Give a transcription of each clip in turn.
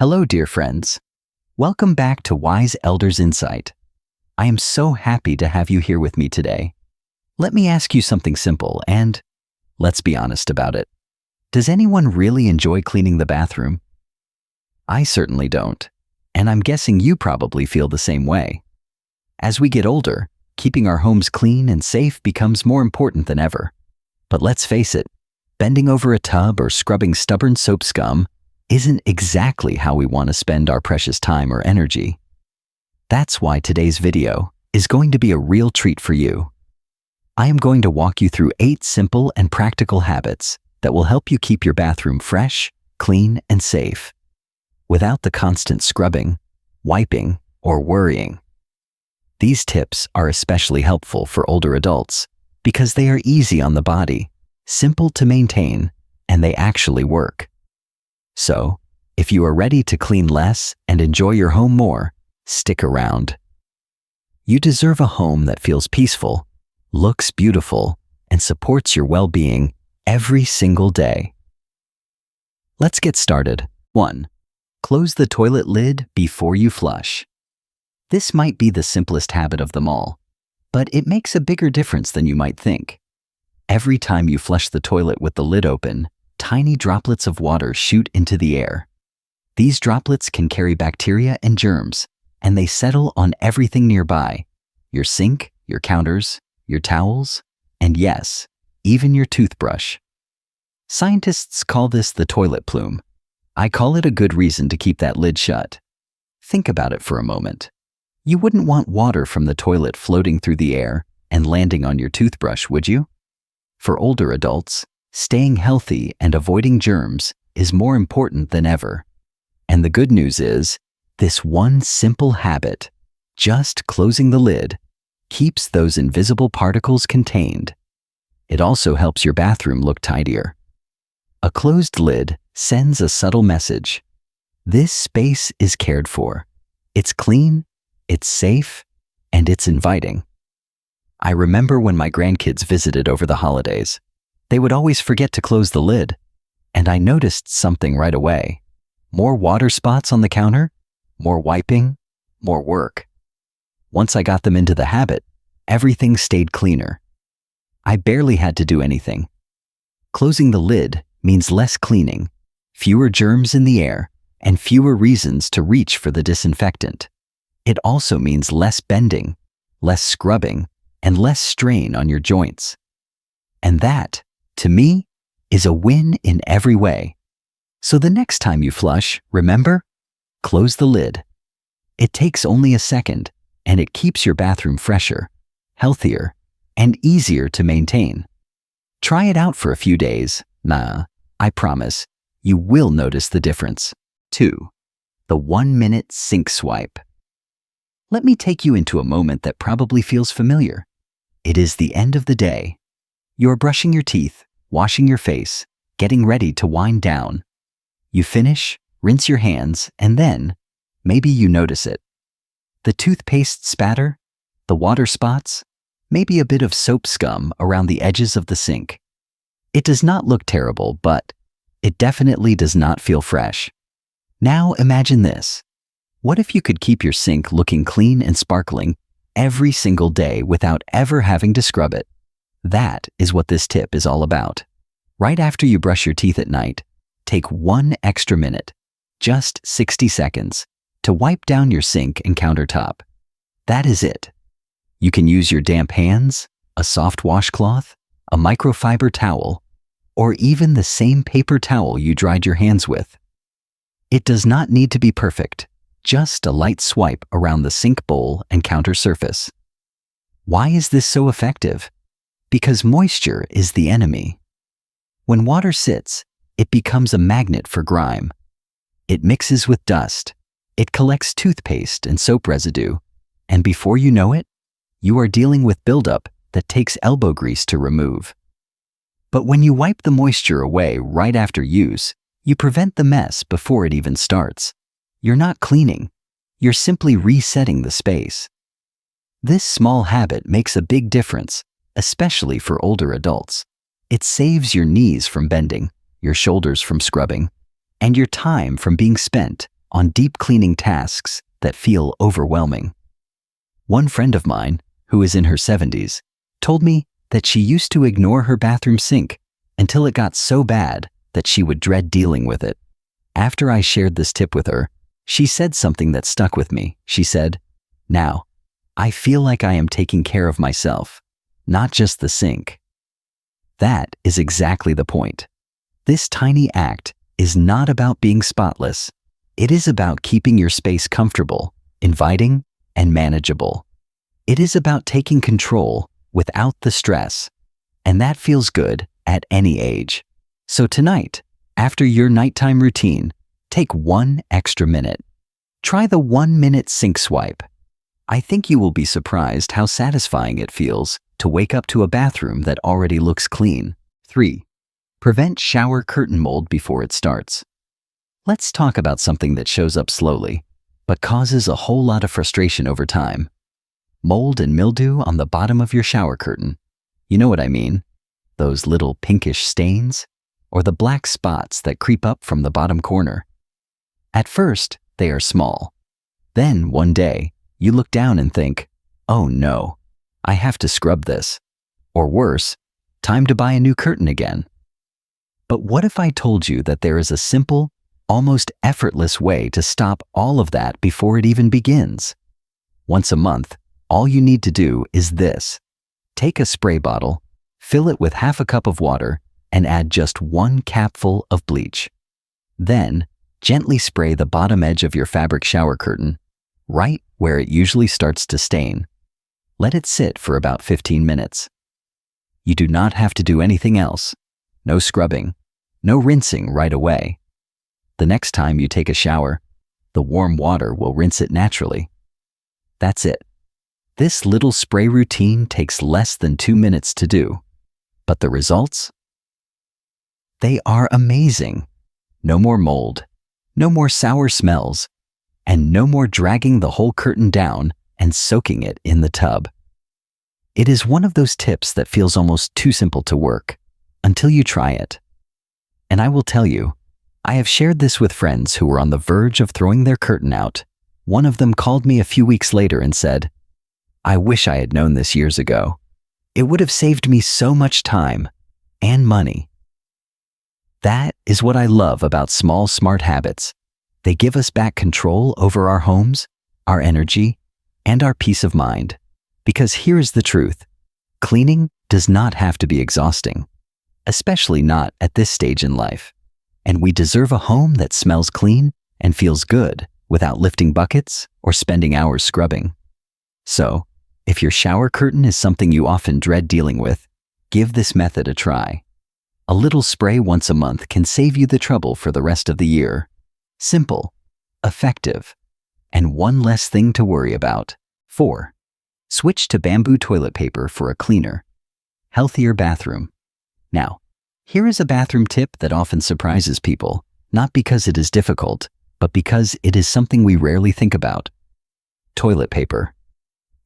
Hello, dear friends. Welcome back to Wise Elders Insight. I am so happy to have you here with me today. Let me ask you something simple and let's be honest about it. Does anyone really enjoy cleaning the bathroom? I certainly don't, and I'm guessing you probably feel the same way. As we get older, keeping our homes clean and safe becomes more important than ever. But let's face it, bending over a tub or scrubbing stubborn soap scum isn't exactly how we want to spend our precious time or energy. That's why today's video is going to be a real treat for you. I am going to walk you through 8 simple and practical habits that will help you keep your bathroom fresh, clean, and safe, without the constant scrubbing, wiping, or worrying. These tips are especially helpful for older adults because they are easy on the body, simple to maintain, and they actually work. So, if you are ready to clean less and enjoy your home more, stick around. You deserve a home that feels peaceful, looks beautiful, and supports your well-being every single day. Let's get started. 1. Close the toilet lid before you flush. This might be the simplest habit of them all, but it makes a bigger difference than you might think. Every time you flush the toilet with the lid open, tiny droplets of water shoot into the air. These droplets can carry bacteria and germs, and they settle on everything nearby: your sink, your counters, your towels, and yes, even your toothbrush. Scientists call this the toilet plume. I call it a good reason to keep that lid shut. Think about it for a moment. You wouldn't want water from the toilet floating through the air and landing on your toothbrush, would you? For older adults, staying healthy and avoiding germs is more important than ever. And the good news is, this one simple habit, just closing the lid, keeps those invisible particles contained. It also helps your bathroom look tidier. A closed lid sends a subtle message. This space is cared for. It's clean, it's safe, and it's inviting. I remember when my grandkids visited over the holidays. They would always forget to close the lid, and I noticed something right away. More water spots on the counter, more wiping, more work. Once I got them into the habit, everything stayed cleaner. I barely had to do anything. Closing the lid means less cleaning, fewer germs in the air, and fewer reasons to reach for the disinfectant. It also means less bending, less scrubbing, and less strain on your joints. And that, to me, is a win in every way. So the next time you flush, remember? Close the lid. It takes only a second, and it keeps your bathroom fresher, healthier, and easier to maintain. Try it out for a few days. I promise, you will notice the difference. 2. The 1-minute sink swipe. Let me take you into a moment that probably feels familiar. It is the end of the day. You're brushing your teeth, washing your face, getting ready to wind down. You finish, rinse your hands, and then, maybe you notice it. The toothpaste spatter, the water spots, maybe a bit of soap scum around the edges of the sink. It does not look terrible, but it definitely does not feel fresh. Now imagine this. What if you could keep your sink looking clean and sparkling every single day without ever having to scrub it? That is what this tip is all about. Right after you brush your teeth at night, take 1 extra minute, just 60 seconds, to wipe down your sink and countertop. That is it. You can use your damp hands, a soft washcloth, a microfiber towel, or even the same paper towel you dried your hands with. It does not need to be perfect, just a light swipe around the sink bowl and counter surface. Why is this so effective? Because moisture is the enemy. When water sits, it becomes a magnet for grime. It mixes with dust, it collects toothpaste and soap residue, and before you know it, you are dealing with buildup that takes elbow grease to remove. But when you wipe the moisture away right after use, you prevent the mess before it even starts. You're not cleaning, you're simply resetting the space. This small habit makes a big difference, especially for older adults. It saves your knees from bending, your shoulders from scrubbing, and your time from being spent on deep cleaning tasks that feel overwhelming. One friend of mine, who is in her 70s, told me that she used to ignore her bathroom sink until it got so bad that she would dread dealing with it. After I shared this tip with her, she said something that stuck with me. She said, "Now, I feel like I am taking care of myself, not just the sink." That is exactly the point. This tiny act is not about being spotless. It is about keeping your space comfortable, inviting, and manageable. It is about taking control without the stress, and that feels good at any age. So tonight, after your nighttime routine, take 1 extra minute. Try the 1-minute sink swipe. I think you will be surprised how satisfying it feels to wake up to a bathroom that already looks clean. 3. Prevent shower curtain mold before it starts. Let's talk about something that shows up slowly, but causes a whole lot of frustration over time. Mold and mildew on the bottom of your shower curtain. You know what I mean? Those little pinkish stains, or the black spots that creep up from the bottom corner. At first, they are small. Then, one day, you look down and think, "Oh no, I have to scrub this." Or worse, time to buy a new curtain again. But what if I told you that there is a simple, almost effortless way to stop all of that before it even begins? Once a month, all you need to do is this. Take a spray bottle, fill it with half a cup of water, and add just 1 capful of bleach. Then, gently spray the bottom edge of your fabric shower curtain, right where it usually starts to stain. Let it sit for about 15 minutes. You do not have to do anything else. No scrubbing, no rinsing right away. The next time you take a shower, the warm water will rinse it naturally. That's it. This little spray routine takes less than 2 minutes to do. But the results? They are amazing. No more mold, no more sour smells, and no more dragging the whole curtain down and soaking it in the tub. It is one of those tips that feels almost too simple to work until you try it. And I will tell you, I have shared this with friends who were on the verge of throwing their curtain out. One of them called me a few weeks later and said, "I wish I had known this years ago. It would have saved me so much time and money." That is what I love about small, smart habits. They give us back control over our homes, our energy, and our peace of mind. Because here is the truth. Cleaning does not have to be exhausting, especially not at this stage in life. And we deserve a home that smells clean and feels good without lifting buckets or spending hours scrubbing. So, if your shower curtain is something you often dread dealing with, give this method a try. A little spray once a month can save you the trouble for the rest of the year. Simple, effective, and one less thing to worry about. 4. Switch to bamboo toilet paper for a cleaner, healthier bathroom. Now, here is a bathroom tip that often surprises people, not because it is difficult, but because it is something we rarely think about. Toilet paper.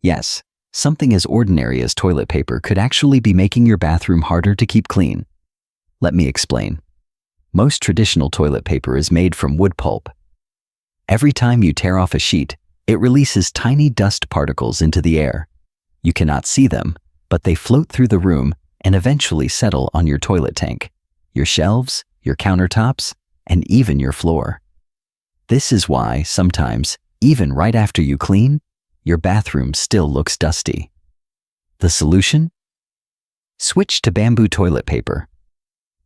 Yes, something as ordinary as toilet paper could actually be making your bathroom harder to keep clean. Let me explain. Most traditional toilet paper is made from wood pulp. Every time you tear off a sheet, it releases tiny dust particles into the air. You cannot see them, but they float through the room and eventually settle on your toilet tank, your shelves, your countertops, and even your floor. This is why sometimes, even right after you clean, your bathroom still looks dusty. The solution? Switch to bamboo toilet paper.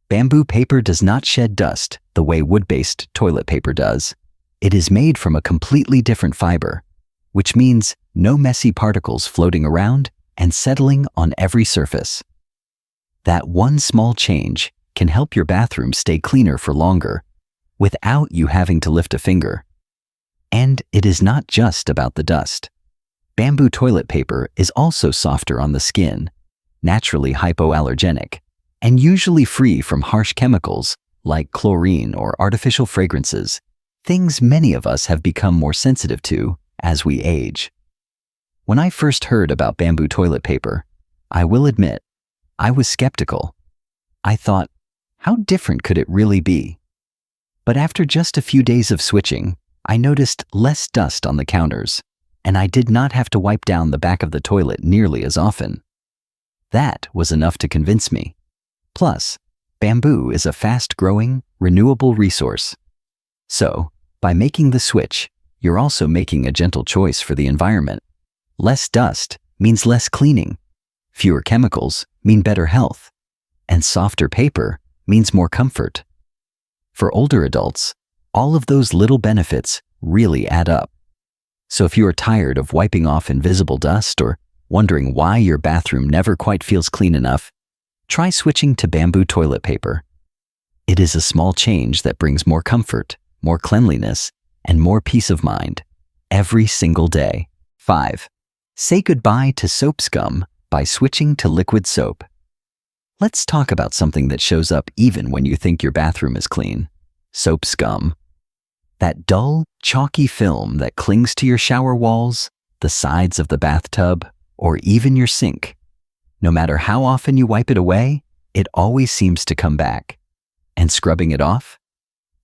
Bamboo paper does not shed dust the way wood-based toilet paper does. It is made from a completely different fiber, which means no messy particles floating around and settling on every surface. That one small change can help your bathroom stay cleaner for longer without you having to lift a finger. And it is not just about the dust. Bamboo toilet paper is also softer on the skin, naturally hypoallergenic, and usually free from harsh chemicals like chlorine or artificial fragrances, things many of us have become more sensitive to as we age. When I first heard about bamboo toilet paper, I will admit, I was skeptical. I thought, how different could it really be? But after just a few days of switching, I noticed less dust on the counters, and I did not have to wipe down the back of the toilet nearly as often. That was enough to convince me. Plus, bamboo is a fast-growing, renewable resource. So, by making the switch, you're also making a gentle choice for the environment. Less dust means less cleaning. Fewer chemicals mean better health. And softer paper means more comfort. For older adults, all of those little benefits really add up. So if you are tired of wiping off invisible dust or wondering why your bathroom never quite feels clean enough, try switching to bamboo toilet paper. It is a small change that brings more comfort, more cleanliness, and more peace of mind every single day. 5. Say goodbye to soap scum by switching to liquid soap. Let's talk about something that shows up even when you think your bathroom is clean. Soap scum. That dull, chalky film that clings to your shower walls, the sides of the bathtub, or even your sink. No matter how often you wipe it away, it always seems to come back. And scrubbing it off?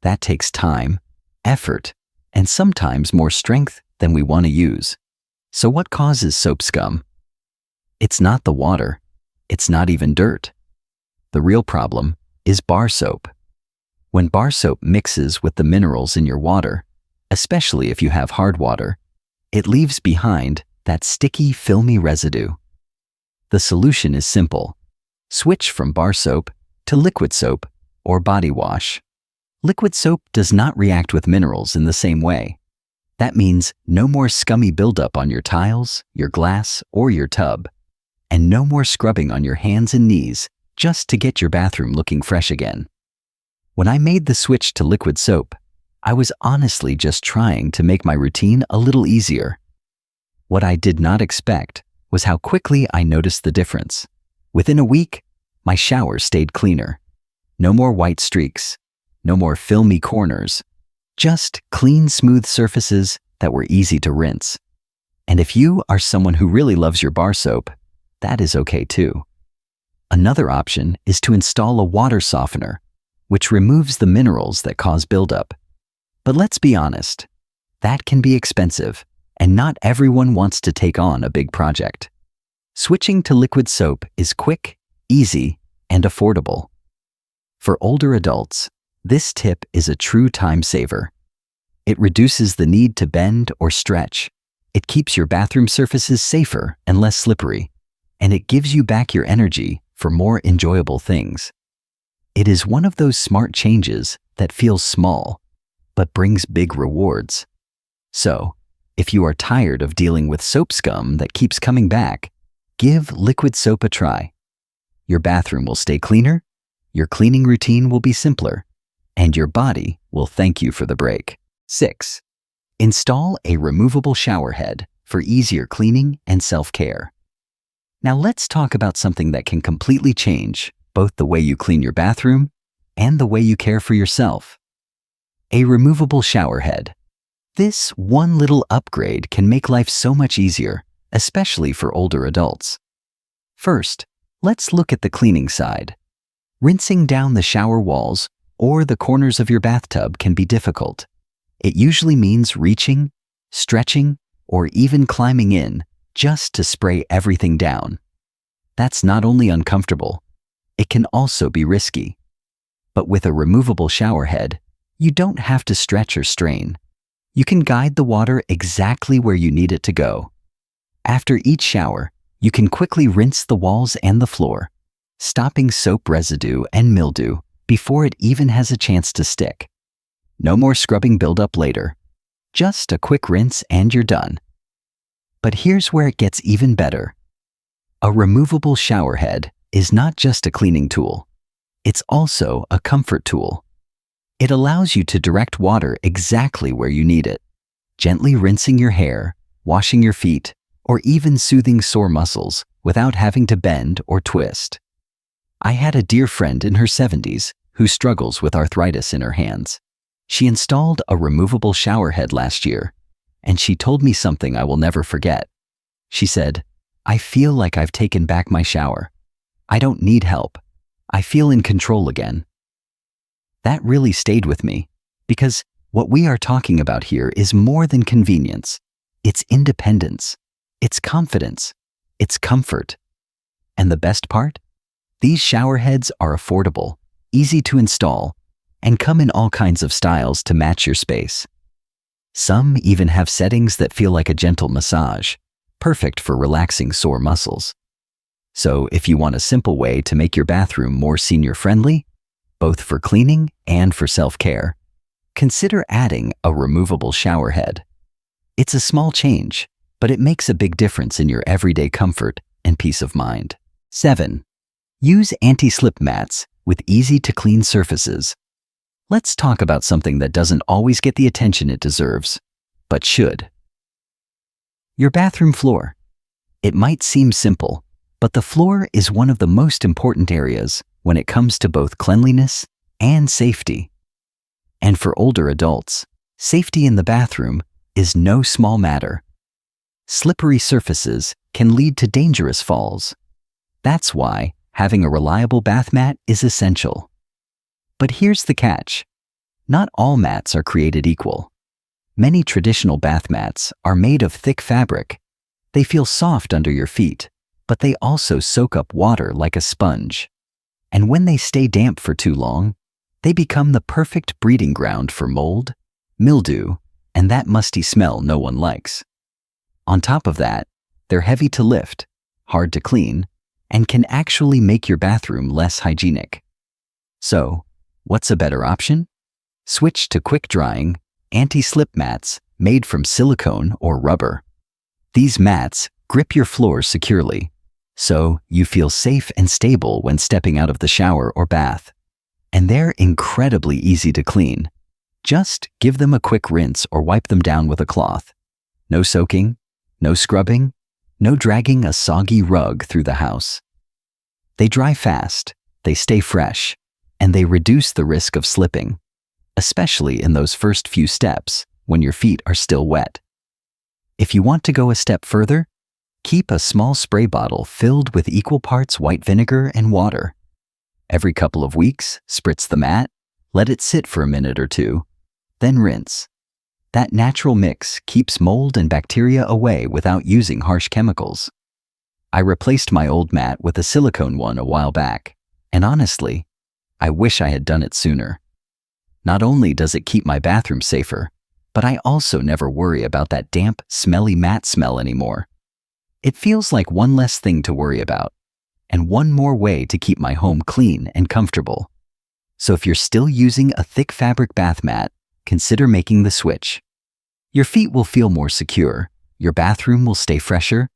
That takes time, effort, and sometimes more strength than we want to use. So what causes soap scum? It's not the water. It's not even dirt. The real problem is bar soap. When bar soap mixes with the minerals in your water, especially if you have hard water, it leaves behind that sticky, filmy residue. The solution is simple. Switch from bar soap to liquid soap or body wash. Liquid soap does not react with minerals in the same way. That means no more scummy buildup on your tiles, your glass, or your tub, and no more scrubbing on your hands and knees just to get your bathroom looking fresh again. When I made the switch to liquid soap, I was honestly just trying to make my routine a little easier. What I did not expect was how quickly I noticed the difference. Within a week, my shower stayed cleaner. No more white streaks, no more filmy corners, just clean, smooth surfaces that were easy to rinse. And if you are someone who really loves your bar soap, that is okay too. Another option is to install a water softener, which removes the minerals that cause buildup. But let's be honest, that can be expensive, and not everyone wants to take on a big project. Switching to liquid soap is quick, easy, and affordable. For older adults, this tip is a true time saver. It reduces the need to bend or stretch. It keeps your bathroom surfaces safer and less slippery, and it gives you back your energy for more enjoyable things. It is one of those smart changes that feels small, but brings big rewards. So, if you are tired of dealing with soap scum that keeps coming back, give liquid soap a try. Your bathroom will stay cleaner, your cleaning routine will be simpler, and your body will thank you for the break. 6. Install a removable shower head for easier cleaning and self-care. Now let's talk about something that can completely change both the way you clean your bathroom and the way you care for yourself. A removable shower head. This one little upgrade can make life so much easier, especially for older adults. First, let's look at the cleaning side. Rinsing down the shower walls or the corners of your bathtub can be difficult. It usually means reaching, stretching, or even climbing in just to spray everything down. That's not only uncomfortable, it can also be risky. But with a removable shower head, you don't have to stretch or strain. You can guide the water exactly where you need it to go. After each shower, you can quickly rinse the walls and the floor, stopping soap residue and mildew before it even has a chance to stick. No more scrubbing buildup later. Just a quick rinse and you're done. But here's where it gets even better. A removable shower head is not just a cleaning tool. It's also a comfort tool. It allows you to direct water exactly where you need it, gently rinsing your hair, washing your feet, or even soothing sore muscles without having to bend or twist. I had a dear friend in her 70s who struggles with arthritis in her hands. She installed a removable shower head last year, and she told me something I will never forget. She said, "I feel like I've taken back my shower. I don't need help. I feel in control again." That really stayed with me, because What we are talking about here is more than convenience. It's independence. It's confidence. It's comfort. And the best part? These shower heads are affordable, easy to install, and come in all kinds of styles to match your space. Some even have settings that feel like a gentle massage, perfect for relaxing sore muscles. So if you want a simple way to make your bathroom more senior-friendly, both for cleaning and for self-care, consider adding a removable shower head. It's a small change, but it makes a big difference in your everyday comfort and peace of mind. 7. Use anti-slip mats with easy-to-clean surfaces. Let's talk about something that doesn't always get the attention it deserves, but should. Your bathroom floor. It might seem simple, but the floor is one of the most important areas when it comes to both cleanliness and safety. And for older adults, safety in the bathroom is no small matter. Slippery surfaces can lead to dangerous falls. That's why having a reliable bath mat is essential. But here's the catch. Not all mats are created equal. Many traditional bath mats are made of thick fabric. They feel soft under your feet, but they also soak up water like a sponge. And when they stay damp for too long, they become the perfect breeding ground for mold, mildew, and that musty smell no one likes. On top of that, they're heavy to lift, hard to clean, and can actually make your bathroom less hygienic. So, what's a better option? Switch to quick-drying, anti-slip mats made from silicone or rubber. These mats grip your floor securely, so you feel safe and stable when stepping out of the shower or bath. And they're incredibly easy to clean. Just give them a quick rinse or wipe them down with a cloth. No soaking, no scrubbing, no dragging a soggy rug through the house. They dry fast, they stay fresh, and they reduce the risk of slipping, especially in those first few steps when your feet are still wet. If you want to go a step further, keep a small spray bottle filled with equal parts white vinegar and water. Every couple of weeks, spritz the mat, let it sit for a minute or two, then rinse. That natural mix keeps mold and bacteria away without using harsh chemicals. I replaced my old mat with a silicone one a while back, and honestly, I wish I had done it sooner. Not only does it keep my bathroom safer, but I also never worry about that damp, smelly mat smell anymore. It feels like one less thing to worry about, and one more way to keep my home clean and comfortable. So if you're still using a thick fabric bath mat, consider making the switch. Your feet will feel more secure, your bathroom will stay fresher,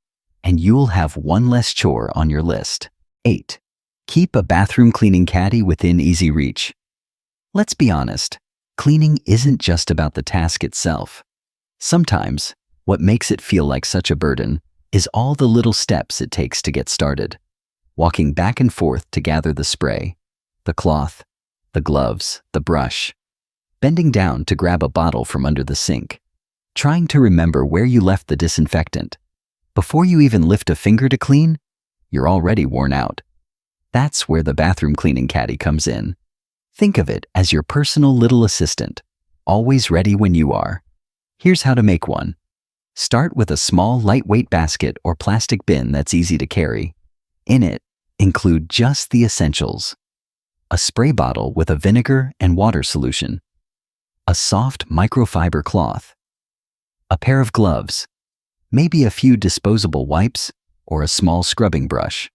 and you'll have one less chore on your list. 8. Keep a bathroom cleaning caddy within easy reach. Let's be honest, cleaning isn't just about the task itself. Sometimes, what makes it feel like such a burden is all the little steps it takes to get started. Walking back and forth to gather the spray, the cloth, the gloves, the brush. Bending down to grab a bottle from under the sink. Trying to remember where you left the disinfectant. Before you even lift a finger to clean, you're already worn out. That's where the bathroom cleaning caddy comes in. Think of it as your personal little assistant, always ready when you are. Here's how to make one. Start with a small, lightweight basket or plastic bin that's easy to carry. In it, include just the essentials. A spray bottle with a vinegar and water solution. A soft microfiber cloth. A pair of gloves. Maybe a few disposable wipes or a small scrubbing brush.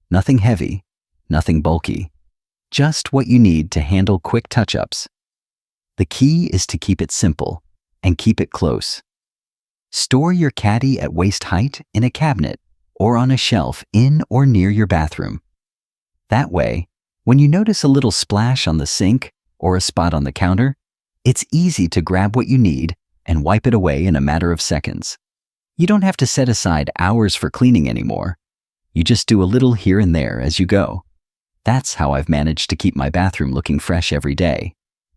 Nothing heavy, nothing bulky. Just what you need to handle quick touch-ups. The key is to keep it simple and keep it close. Store your caddy at waist height in a cabinet or on a shelf in or near your bathroom. That way, when you notice a little splash on the sink or a spot on the counter, it's easy to grab what you need and wipe it away in a matter of seconds. You don't have to set aside hours for cleaning anymore. You just do a little here and there as you go. That's how I've managed to keep my bathroom looking fresh every day,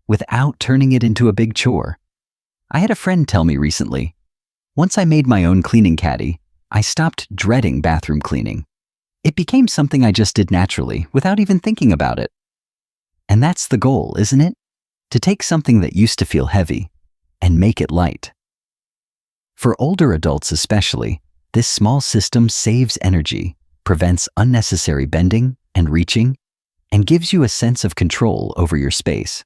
without turning it into a big chore. I had a friend tell me recently, once I made my own cleaning caddy, I stopped dreading bathroom cleaning. It became something I just did naturally without even thinking about it. And that's the goal, isn't it? to take something that used to feel heavy and make it light. For older adults especially, this small system saves energy, prevents unnecessary bending and reaching, and gives you a sense of control over your space.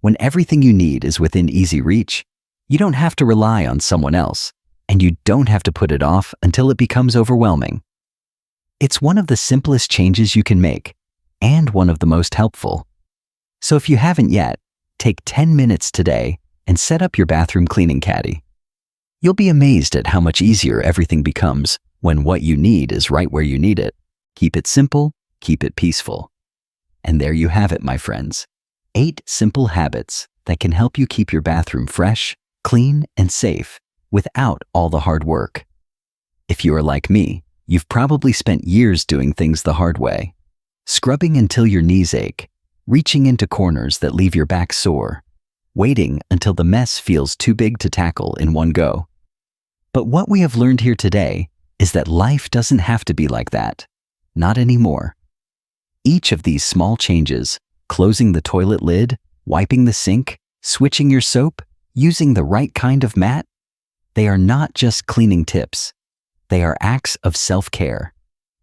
When everything you need is within easy reach, you don't have to rely on someone else, and you don't have to put it off until it becomes overwhelming. It's one of the simplest changes you can make, and one of the most helpful. So if you haven't yet, take 10 minutes today and set up your bathroom cleaning caddy. You'll be amazed at how much easier everything becomes when what you need is right where you need it. Keep it simple, keep it peaceful. And there you have it, my friends. 8 simple habits that can help you keep your bathroom fresh, clean, and safe without all the hard work. If you are like me, you've probably spent years doing things the hard way. Scrubbing until your knees ache, reaching into corners that leave your back sore, waiting until the mess feels too big to tackle in one go. But what we have learned here today is that life doesn't have to be like that. Not anymore. Each of these small changes, closing the toilet lid, wiping the sink, switching your soap, using the right kind of mat, they are not just cleaning tips. They are acts of self-care.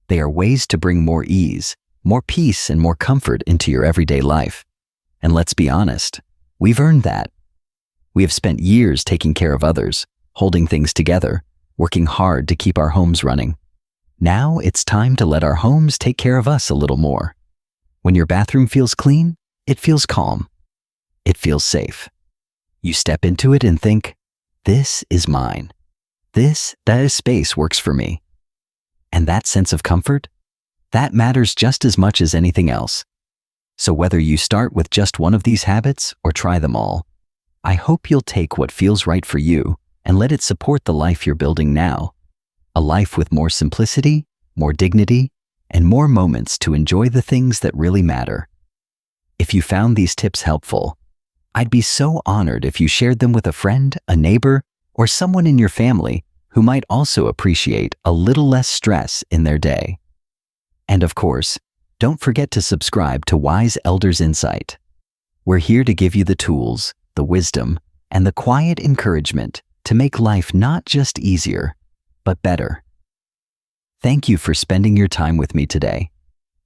They are ways to bring more ease, more peace, and more comfort into your everyday life. And let's be honest, we've earned that. We have spent years taking care of others, holding things together, working hard to keep our homes running. Now it's time to let our homes take care of us a little more. When your bathroom feels clean, it feels calm. It feels safe. You step into it and think, this is mine. That space works for me. And that sense of comfort, that matters just as much as anything else. So whether you start with just one of these habits or try them all, I hope you'll take what feels right for you and let it support the life you're building now. A life with more simplicity, more dignity, and more moments to enjoy the things that really matter. If you found these tips helpful, I'd be so honored if you shared them with a friend, a neighbor, or someone in your family who might also appreciate a little less stress in their day. And of course, don't forget to subscribe to Wise Elders Insight. We're here to give you the tools, the wisdom, and the quiet encouragement to make life not just easier, but better. Thank you for spending your time with me today.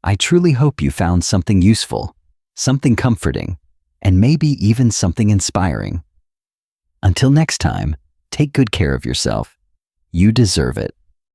I truly hope you found something useful, something comforting, and maybe even something inspiring. Until next time, take good care of yourself. You deserve it.